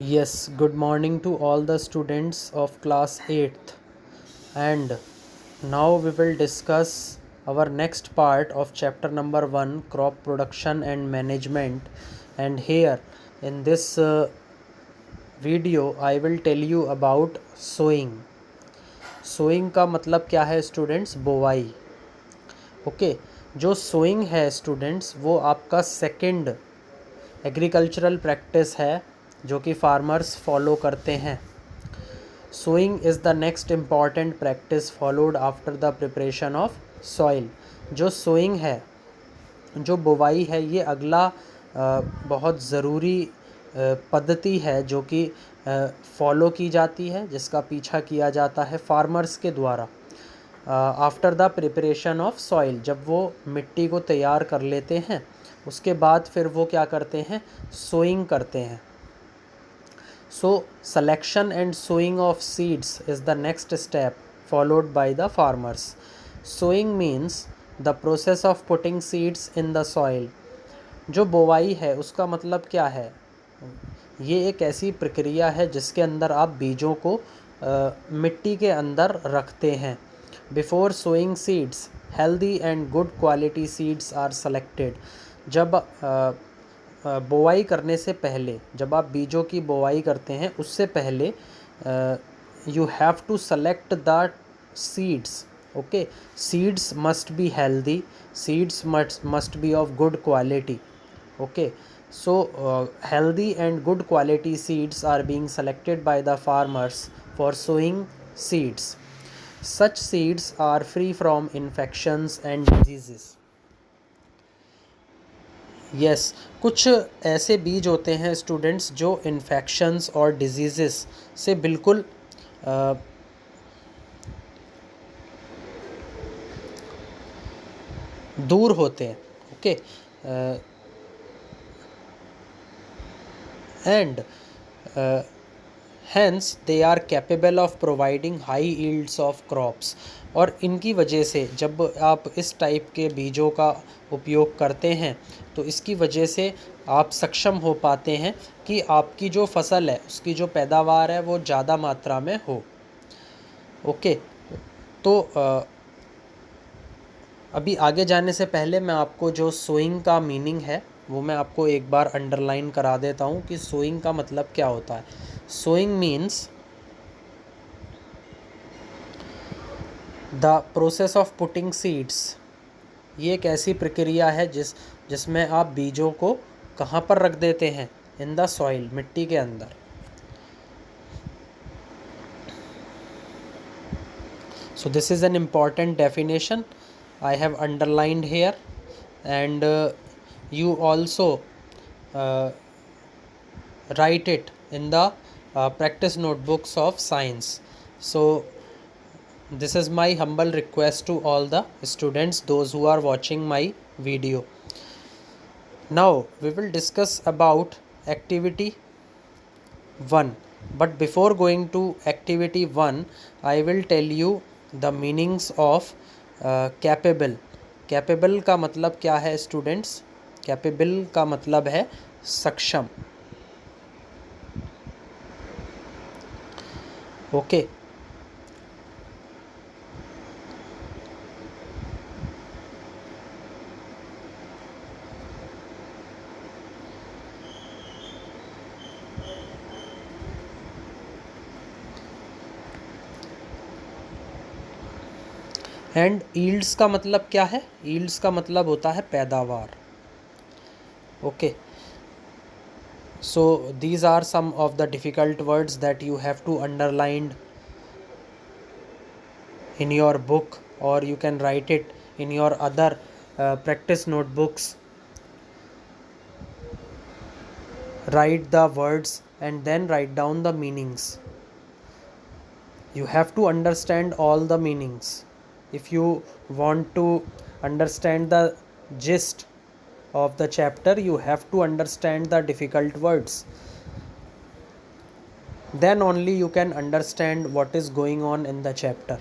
Yes, good morning to all the students of class 8th. And now we will discuss our next part of chapter number 1, crop production and management. And here in this video I will tell you about sowing. Sowing का मतलब क्या है students? बोवाई. Okay, जो sowing है students वो आपका second agricultural practice है जो कि फार्मर्स फॉलो करते हैं. Sowing is the next important practice followed after the preparation of soil. जो सोइंग है, जो बुवाई है, ये अगला बहुत ज़रूरी पद्धति है जो कि फॉलो की जाती है, जिसका पीछा किया जाता है फार्मर्स के द्वारा after the preparation of soil. जब वो मिट्टी को तैयार कर लेते हैं उसके बाद फिर वो क्या करते हैं? सोइंग करते हैं. So selection and sowing of seeds is the next step followed by the farmers. Sowing means the process of putting seeds in the soil. जो बोवाई है उसका मतलब क्या है? ये एक ऐसी प्रक्रिया है जिसके अंदर आप बीजों को मिट्टी के अंदर रखते हैं. Before sowing seeds healthy and good quality seeds are selected. जब बोवाई करने से पहले, जब आप बीजों की बोवाई करते हैं उससे पहले you have to select the seeds. Okay, seeds must be healthy, seeds must be of good quality. Okay, so healthy and good quality seeds are being selected by the farmers for sowing seeds. Such seeds are free from infections and diseases. Yes, कुछ ऐसे बीज होते हैं students जो infections और diseases से बिल्कुल दूर होते हैं. Okay, and hence they are capable of providing high yields of crops. और इनकी वजह से जब आप इस टाइप के बीजों का उपयोग करते हैं तो इसकी वजह से आप सक्षम हो पाते हैं कि आपकी जो फसल है उसकी जो पैदावार है वो ज़्यादा मात्रा में हो. ओके, तो अभी आगे जाने से पहले मैं आपको जो सोइंग का मीनिंग है वो मैं आपको एक बार अंडरलाइन करा देता हूँ कि सोइंग का मतलब क्या होता है. Sowing means the process of putting seeds. ये एक ऐसी प्रक्रिया है जिसमें आप बीजों को कहाँ पर रख देते हैं? इन द सॉइल, मिट्टी के अंदर. So this is an important definition I have underlined here, and you also write it in the practice notebooks of science. So this is my humble request to all the students, those who are watching my video. Now we will discuss about activity 1. But before going to activity 1, I will tell you the meanings of capable. Capable का मतलब क्या है students? Capable का मतलब है सक्षम. Okay, and yields का मतलब क्या है? यील्ड्स का मतलब होता है पैदावार. Okay, so these are some of the difficult words that you have to underline in your book, or you can write it in your other practice notebooks. Write the words and then write down the meanings. You have to understand all the meanings. If you want to understand the gist of the chapter, you have to understand the difficult words. Then only you can understand what is going on in the chapter.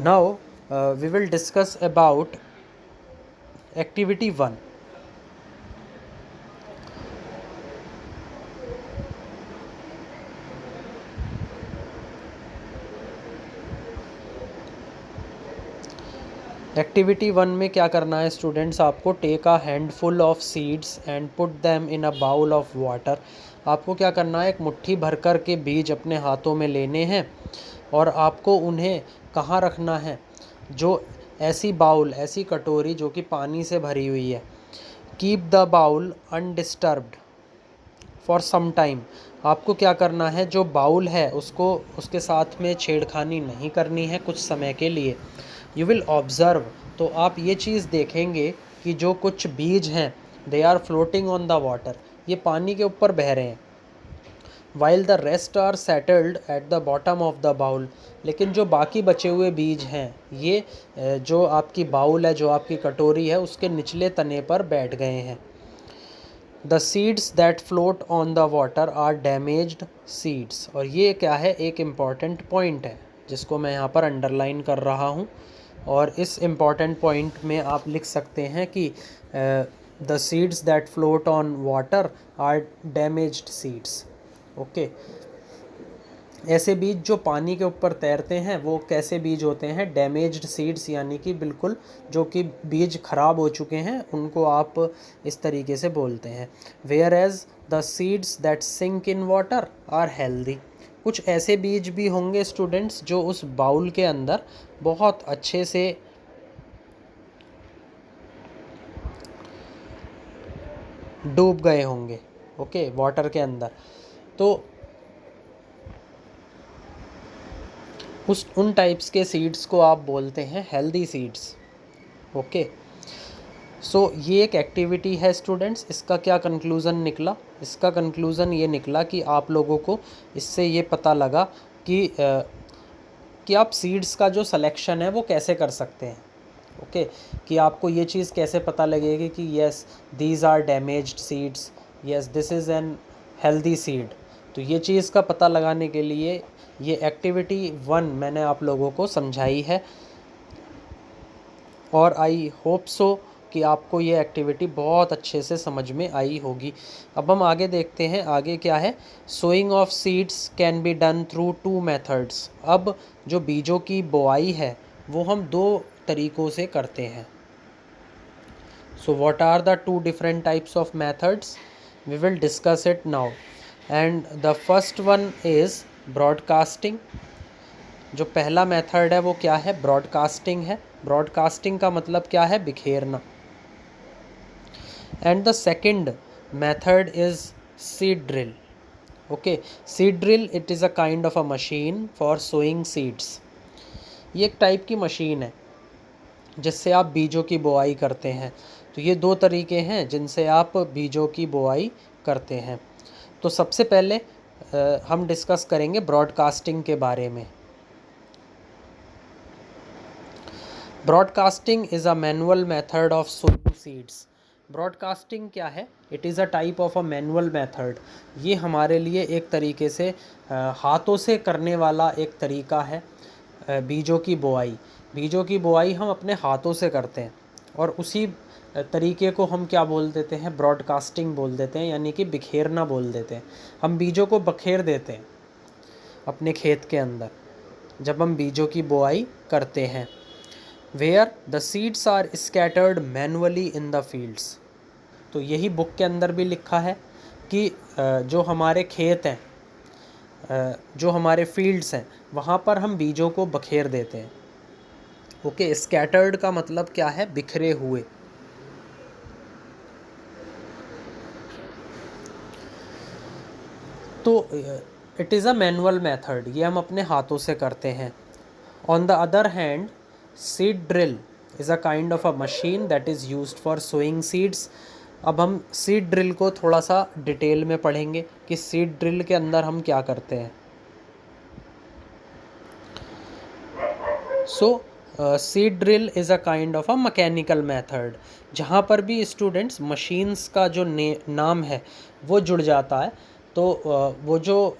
Now we will discuss about activity 1. Activity 1 में क्या करना है students, आपको take a handful of seeds and put them in a bowl of water. आपको क्या करना है, एक मुट्ठी भरकर के बीज अपने हाथों में लेने हैं और आपको उन्हें कहाँ रखना है, जो ऐसी बाउल, ऐसी कटोरी जो कि पानी से भरी हुई है। Keep the bowl undisturbed for some time. आपको क्या करना है, जो बाउल है उसको, उसके साथ में छेड़खानी नहीं करनी है कुछ समय के लिए। यू विल ऑब्ज़र्व, तो आप ये चीज़ देखेंगे कि जो कुछ बीज हैं they are floating on the water, ये पानी के ऊपर बह रहे हैं। While the rest are settled at the bottom of the bowl, लेकिन जो बाकी बचे हुए बीज हैं ये जो आपकी बाउल है, जो आपकी कटोरी है, उसके निचले तने पर बैठ गए हैं। The seeds that float on the water are damaged seeds, और ये क्या है, एक इम्पॉर्टेंट पॉइंट है जिसको मैं यहाँ पर अंडरलाइन कर रहा हूँ। और इस इम्पॉर्टेंट पॉइंट में आप लिख सकते हैं कि the seeds that float on water are damaged seeds. Okay, ऐसे बीज जो पानी के ऊपर तैरते हैं वो कैसे बीज होते हैं, डैमेज्ड सीड्स, यानी कि बिल्कुल जो कि बीज खराब हो चुके हैं उनको आप इस तरीके से बोलते हैं। Whereas the seeds that sink in water are healthy. कुछ ऐसे बीज भी होंगे स्टूडेंट्स जो उस बाउल के अंदर बहुत अच्छे से डूब गए होंगे, ओके, वाटर के अंदर। तो उन टाइप्स के सीड्स को आप बोलते हैं हेल्दी सीड्स। ओके, सो ये एक एक्टिविटी है स्टूडेंट्स। इसका क्या कंक्लूज़न निकला, इसका कंक्लूज़न ये निकला कि आप लोगों को इससे ये पता लगा कि आप सीड्स का जो सिलेक्शन है वो कैसे कर सकते हैं। ओके, कि आपको ये चीज़ कैसे पता लगेगी कि yes these are damaged seeds, yes this is an healthy seed. तो ये चीज़ का पता लगाने के लिए ये एक्टिविटी 1 मैंने आप लोगों को समझाई है, और आई होप सो कि आपको ये एक्टिविटी बहुत अच्छे से समझ में आई होगी। अब हम आगे देखते हैं, आगे क्या है। Sowing of seeds can be done through 2 methods. अब जो बीजों की बोआई है वो हम 2 तरीक़ों से करते हैं। So what are the 2 different types of methods, we will discuss it now. And the first one is broadcasting. जो पहला मेथड है वो क्या है, ब्रॉडकास्टिंग है। ब्रॉडकास्टिंग का मतलब क्या है, बिखेरना। And the second method is seed drill. Okay, seed drill it is a kind of a machine for sowing seeds. ये एक टाइप की मशीन है जिससे आप बीजों की बोआई करते हैं। तो ये 2 तरीके हैं जिनसे आप बीजों की बोआई करते हैं। तो सबसे पहले हम डिस्कस करेंगे ब्रॉडकास्टिंग के बारे में। Broadcasting is a manual method of sowing seeds. Broadcasting क्या है, it is a type of a manual method. ये हमारे लिए एक तरीके से हाथों से करने वाला एक तरीका है बीजों की बोआई। बीजों की बोआई हम अपने हाथों से करते हैं और उसी तरीके को हम क्या बोल देते हैं, ब्रॉडकास्टिंग बोल देते हैं, यानी कि बिखेरना बोल देते हैं। हम बीजों को बखेर देते हैं अपने खेत के अंदर जब हम बीजों की बोआई करते हैं। Where the seeds are scattered manually in the fields. तो यही बुक के अंदर भी लिखा है कि जो हमारे खेत हैं, जो हमारे फील्ड्स हैं, वहाँ पर हम बीजों को बखेर देते हैं। ओके, स्कैटर्ड का मतलब क्या है, बिखरे हुए। तो it is a manual method, ये हम अपने हाथों से करते हैं। On the other hand, seed drill is a kind of a machine that is used for sowing seeds. अब हम सीड ड्रिल को थोड़ा सा डिटेल में पढ़ेंगे कि सीड ड्रिल के अंदर हम क्या करते हैं। सो seed drill is a kind of a mechanical method. जहाँ पर भी स्टूडेंट्स मशीन्स का जो नाम है वो जुड़ जाता है तो वो जो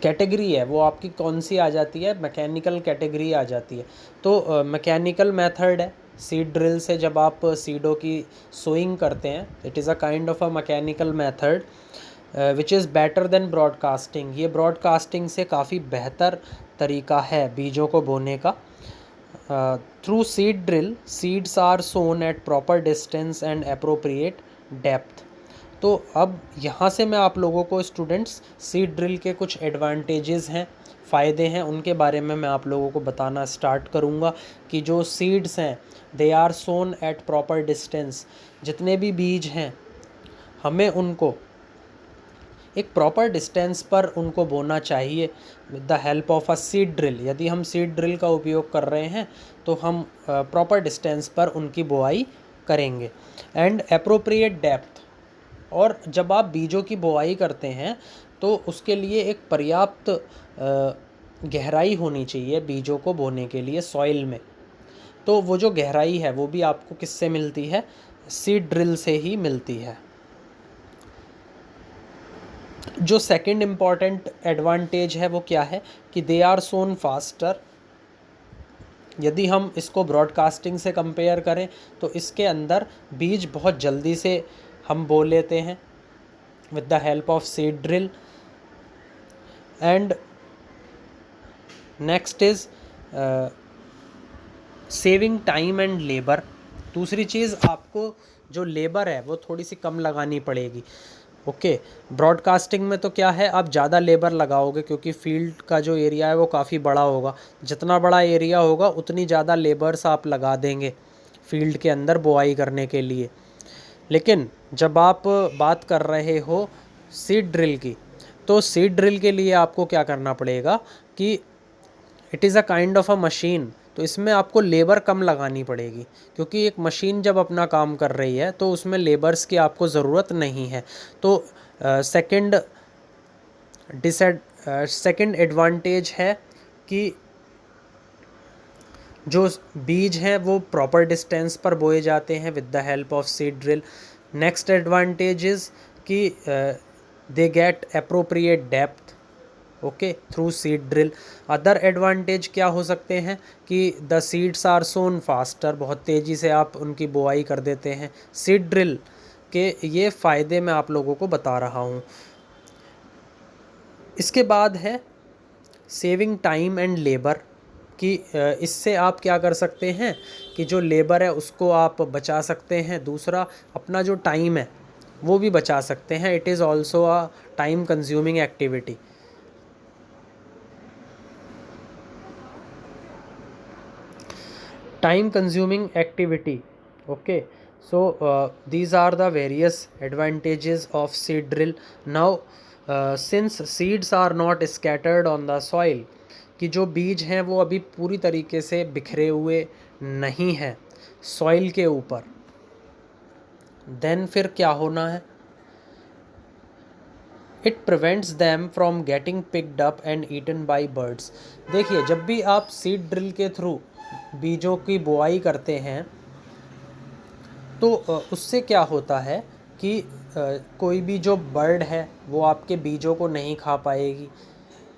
कैटेगरी है वो आपकी कौन सी आ जाती है, मैकेनिकल कैटेगरी आ जाती है। तो मैकेनिकल मेथड है सीड ड्रिल से जब आप सीडों की सोइंग करते हैं, it is a kind of a mechanical method which is better than broadcasting. ये ब्रॉडकास्टिंग से काफ़ी बेहतर तरीका है बीजों को बोने का। Through seed drill seeds are sown at proper distance and appropriate depth. तो अब यहाँ से मैं आप लोगों को स्टूडेंट्स सीड ड्रिल के कुछ एडवांटेजेस हैं, फ़ायदे हैं, उनके बारे में मैं आप लोगों को बताना स्टार्ट करूँगा कि जो सीड्स हैं they are sown at proper distance. जितने भी बीज हैं हमें उनको एक प्रॉपर डिस्टेंस पर उनको बोना चाहिए with the help of a seed drill. यदि हम सीड ड्रिल का उपयोग कर रहे हैं तो हम प्रॉपर डिस्टेंस पर उनकी बुआई करेंगे। एंड अप्रोप्रिएट डेप्थ, और जब आप बीजों की बुआई करते हैं तो उसके लिए एक पर्याप्त गहराई होनी चाहिए बीजों को बोने के लिए सॉइल में। तो वो जो गहराई है वो भी आपको किससे मिलती है? सीड ड्रिल से ही मिलती है। जो सेकंड इम्पॉर्टेंट एडवांटेज है वो क्या है कि दे आर सोन फास्टर। यदि हम इसको ब्रॉडकास्टिंग से कंपेयर करें तो इसके अंदर बीज बहुत जल्दी से हम बो लेते हैं with the help of seed drill. And next is saving time and labour. दूसरी चीज़, आपको जो लेबर है वो थोड़ी सी कम लगानी पड़ेगी। ओके, ब्रॉडकास्टिंग में तो क्या है, आप ज़्यादा लेबर लगाओगे क्योंकि फील्ड का जो एरिया है वो काफ़ी बड़ा होगा। जितना बड़ा एरिया होगा उतनी ज़्यादा लेबर्स आप लगा देंगे फील्ड के अंदर बुआई करने के लिए। लेकिन जब आप बात कर रहे हो सीड ड्रिल की, तो सीड ड्रिल के लिए आपको क्या करना पड़ेगा कि it is a kind of a machine. तो इसमें आपको लेबर कम लगानी पड़ेगी क्योंकि एक मशीन जब अपना काम कर रही है तो उसमें लेबर्स की आपको ज़रूरत नहीं है। तो सेकंड एडवांटेज है कि जो बीज हैं वो प्रॉपर डिस्टेंस पर बोए जाते हैं with the help of seed drill. Next advantage is कि they get appropriate depth okay through seed drill. Other advantage क्या हो सकते हैं कि the seeds are sown faster, बहुत तेज़ी से आप उनकी बुआई कर देते हैं। सीड ड्रिल के ये फ़ायदे मैं आप लोगों को बता रहा हूँ। इसके बाद है सेविंग टाइम एंड लेबर कि इससे आप क्या कर सकते हैं कि जो लेबर है उसको आप बचा सकते हैं। दूसरा, अपना जो टाइम है वो भी बचा सकते हैं। It is also a time consuming activity. time consuming activity okay. So these are the various advantages of seed drill. Now since seeds are not scattered on the soil, कि जो बीज हैं वो अभी पूरी तरीके से बिखरे हुए नहीं हैं सॉइल के ऊपर, देन फिर क्या होना है, it prevents them from getting picked up and eaten by birds. देखिए, जब भी आप सीड ड्रिल के थ्रू बीजों की बुआई करते हैं तो उससे क्या होता है कि कोई भी जो बर्ड है वो आपके बीजों को नहीं खा पाएगी।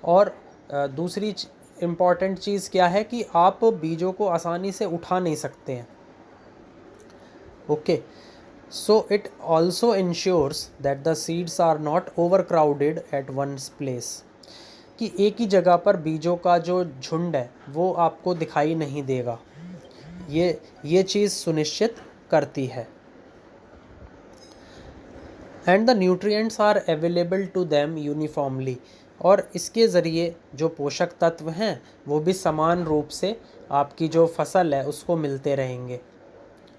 और दूसरी इम्पॉर्टेंट चीज़ क्या है कि आप बीजों को आसानी से उठा नहीं सकते हैं okay. So it also ensures that the seeds are not overcrowded at one's place, कि एक ही जगह पर बीजों का जो झुंड है वो आपको दिखाई नहीं देगा। ये चीज़ सुनिश्चित करती है। And the nutrients are available to them uniformly, और इसके ज़रिए जो पोषक तत्व हैं वो भी समान रूप से आपकी जो फसल है उसको मिलते रहेंगे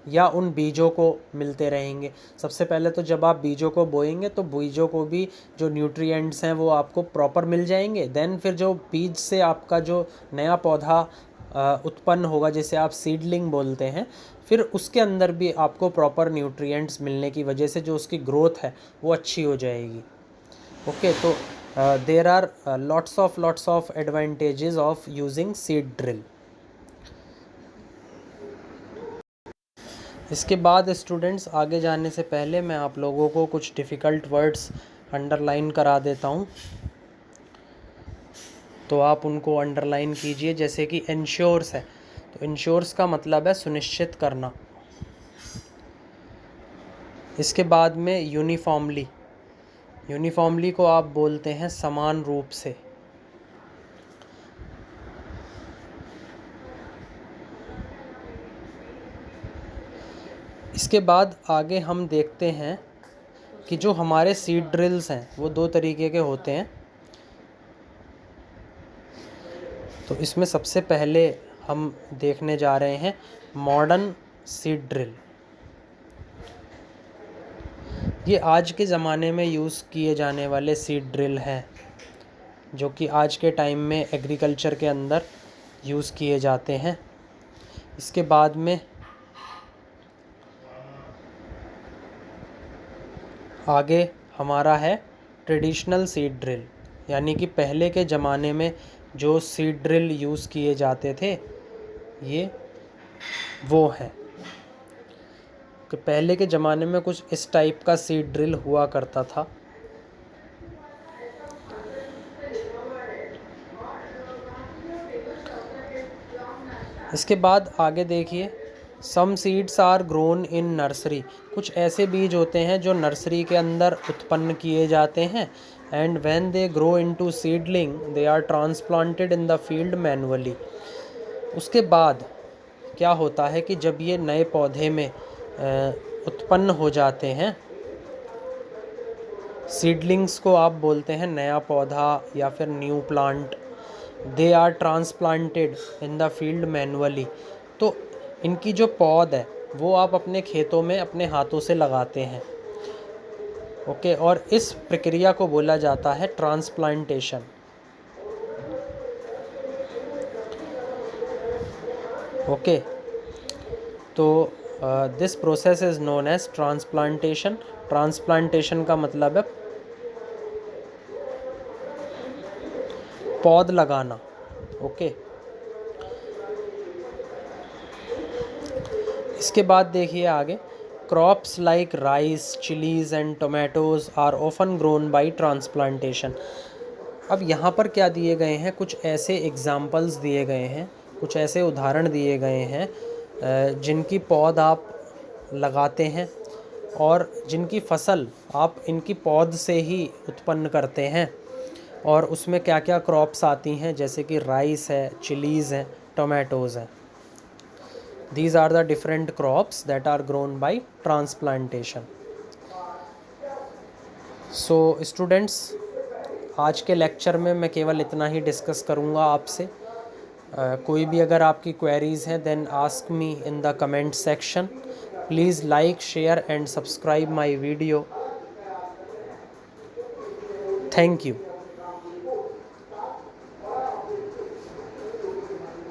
या उन बीजों को मिलते रहेंगे। सबसे पहले तो जब आप बीजों को बोएंगे तो बीजों को भी जो न्यूट्रिएंट्स हैं वो आपको प्रॉपर मिल जाएंगे। देन फिर जो बीज से आपका जो नया पौधा उत्पन्न होगा जिसे आप सीडलिंग बोलते हैं, फिर उसके अंदर भी आपको प्रॉपर न्यूट्रिएंट्स मिलने की वजह से जो उसकी ग्रोथ है वो अच्छी हो जाएगी ओके। तो there are lots of advantages of using seed drill. इसके बाद स्टूडेंट्स, आगे जाने से पहले मैं आप लोगों को कुछ डिफ़िकल्ट वर्ड्स अंडरलाइन करा देता हूँ, तो आप उनको अंडरलाइन कीजिए। जैसे कि इंश्योर्स है, तो इंश्योर्स का मतलब है सुनिश्चित करना। इसके बाद में यूनिफॉर्मली, यूनिफॉर्मली को आप बोलते हैं समान रूप से। इसके बाद आगे हम देखते हैं कि जो हमारे सीड ड्रिल्स हैं वो दो तरीके के होते हैं। तो इसमें सबसे पहले हम देखने जा रहे हैं मॉडर्न सीड ड्रिल। ये आज के ज़माने में यूज़ किए जाने वाले सीड ड्रिल हैं, जो कि आज के टाइम में एग्रीकल्चर के अंदर यूज़ किए जाते हैं। इसके बाद में आगे हमारा है ट्रेडिशनल सीड ड्रिल, यानी कि पहले के ज़माने में जो सीड ड्रिल यूज़ किए जाते थे ये वो हैं। कि पहले के ज़माने में कुछ इस टाइप का सीड ड्रिल हुआ करता था। इसके बाद आगे देखिए, some seeds are grown in nursery. कुछ ऐसे बीज होते हैं जो नर्सरी के अंदर उत्पन्न किए जाते हैं। And when they grow into seedling they are transplanted in the field manually. उसके बाद क्या होता है कि जब ये नए पौधे में उत्पन्न हो जाते हैं, सीडलिंग्स को आप बोलते हैं नया पौधा या फिर new plant, they are transplanted in the field manually. तो इनकी जो पौध है वो आप अपने खेतों में अपने हाथों से लगाते हैं। ओके, और इस प्रक्रिया को बोला जाता है ट्रांसप्लांटेशन। ओके, तो this process is known as transplantation. Transplantation का मतलब है पौध लगाना। ओके, इसके बाद देखिए आगे, crops like rice, chillies and tomatoes are often grown by transplantation. अब यहाँ पर क्या दिए गए हैं, कुछ ऐसे एग्जाम्पल्स दिए गए हैं, कुछ ऐसे उदाहरण दिए गए हैं जिनकी पौध आप लगाते हैं और जिनकी फसल आप इनकी पौध से ही उत्पन्न करते हैं। और उसमें क्या क्या क्रॉप्स आती हैं, जैसे कि राइस है, चिलीज़ है, टोमेटोज़ हैं। These are the different crops that are grown by transplantation. So students, आज के लेक्चर में मैं केवल इतना ही डिस्कस करूँगा आपसे। कोई भी अगर आपकी क्वेरीज़ हैं then ask me in the comment section. Please like, share and subscribe my video. Thank you.